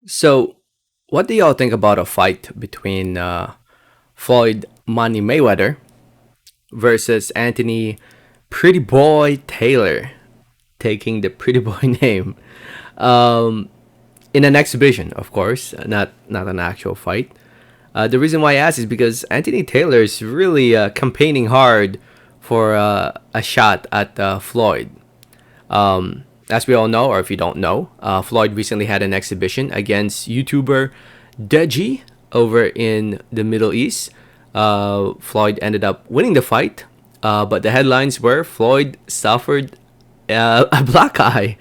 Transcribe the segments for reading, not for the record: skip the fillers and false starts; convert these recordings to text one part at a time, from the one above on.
So, what do y'all think about a fight between Floyd Money Mayweather versus Anthony Pretty Boy Taylor, taking the Pretty Boy name, um, in an exhibition, of course, not an actual fight. The reason why I ask is because Anthony Taylor is really campaigning hard for a shot at Floyd. As we all know, or if you don't know, Floyd recently had an exhibition against YouTuber Deji over in the Middle East. Floyd ended up winning the fight, but the headlines were Floyd suffered a black eye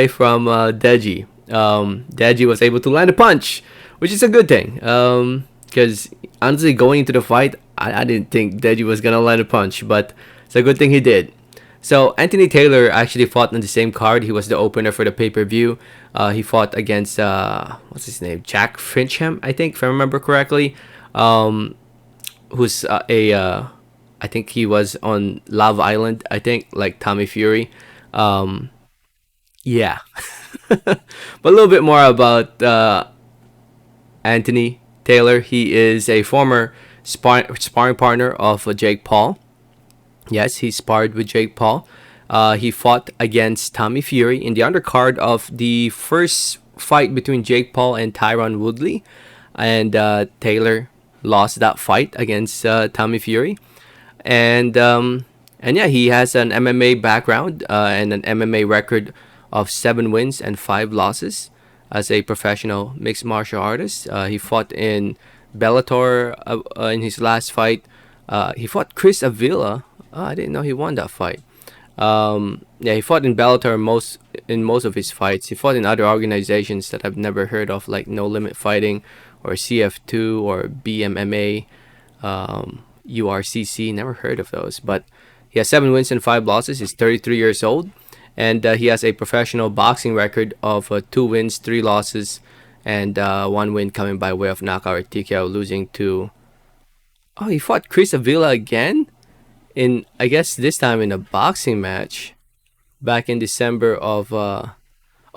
from Deji. Deji was able to land a punch, which is a good thing. Because honestly, going into the fight, I didn't think Deji was gonna land a punch, but it's a good thing he did. So Anthony Taylor actually fought on the same card. He was the opener for the pay per view. He fought against what's his name, Jack Fincham, I think, if I remember correctly. Um, who's I think he was on Love Island. I think like Tommy Fury. Um, yeah, but a little bit more about Anthony Taylor. He is a former sparring partner of Jake Paul. Yes, he sparred with Jake Paul. He fought against Tommy Fury in the undercard of the first fight between Jake Paul and Tyron Woodley, and Taylor lost that fight against Tommy Fury. And yeah, he has an MMA background and an MMA record of 7 wins and 5 losses as a professional mixed martial artist. He fought in Bellator in his last fight. He fought Chris Avila. Oh, I didn't know he won that fight. Yeah, he fought in Bellator most of his fights. He fought in other organizations that I've never heard of, like No Limit Fighting, or CF2, or BMMA, URCC. Never heard of those. But he has 7 wins and 5 losses. He's 33 years old, and he has a professional boxing record of 2 wins, 3 losses, and 1 win coming by way of knockout or TKO, losing to. Oh, he fought Chris Avila again in, I guess this time in a boxing match back in December of oh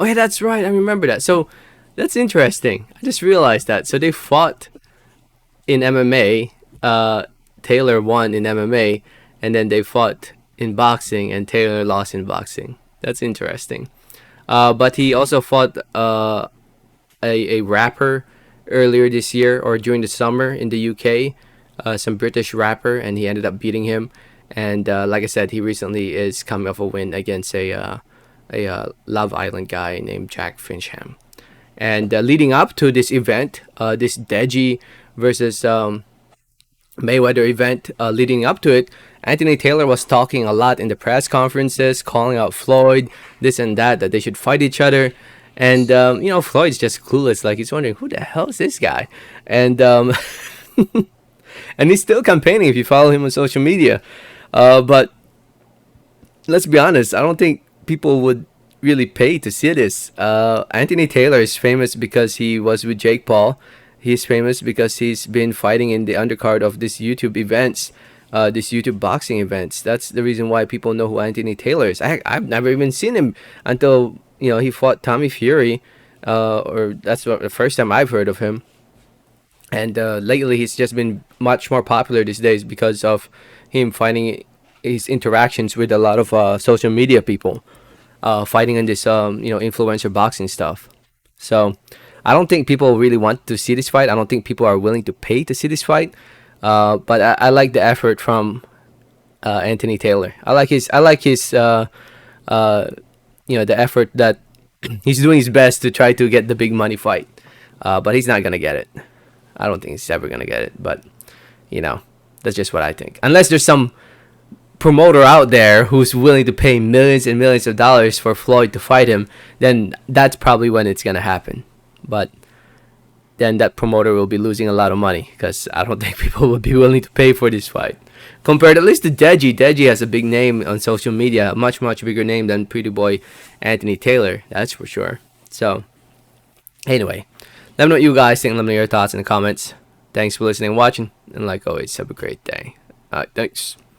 yeah, that's right, I remember that. So that's interesting. I just realized that. So they fought in MMA. Taylor won in MMA, and then they fought in boxing, and Taylor lost in boxing. That's interesting. But he also fought a rapper earlier this year or during the summer in the UK, some British rapper, and he ended up beating him. And like I said, he recently is coming off a win against a Love Island guy named Jack Fincham. And leading up to this event, this Deji versus Mayweather event, leading up to it, Anthony Taylor was talking a lot in the press conferences, calling out Floyd, this and that they should fight each other. And Floyd's just clueless, like he's wondering who the hell is this guy, and and he's still campaigning if you follow him on social media. But let's be honest, I don't think people would really pay to see this. Anthony Taylor is famous because he was with Jake Paul. He's famous because he's been fighting in the undercard of this YouTube events, this YouTube boxing events. That's the reason why people know who Anthony Taylor is. I've never even seen him until he fought Tommy Fury, or that's the first time I've heard of him. And lately, he's just been much more popular these days because of him fighting his interactions with a lot of social media people, fighting in this influencer boxing stuff. So I don't think people really want to see this fight. I don't think people are willing to pay to see this fight. But I like the effort from Anthony Taylor. The effort that he's doing his best to try to get the big money fight. But he's not gonna get it. I don't think he's ever gonna get it. But that's just what I think. Unless there's some promoter out there who's willing to pay millions and millions of dollars for Floyd to fight him, then that's probably when it's gonna happen. But then that promoter will be losing a lot of money because I don't think people will be willing to pay for this fight. Compared at least to Deji. Deji has a big name on social media, a much, much bigger name than Pretty Boy Anthony Taylor, that's for sure. So, anyway, let me know what you guys think. Let me know your thoughts in the comments. Thanks for listening and watching, and like always, have a great day. Alright, thanks.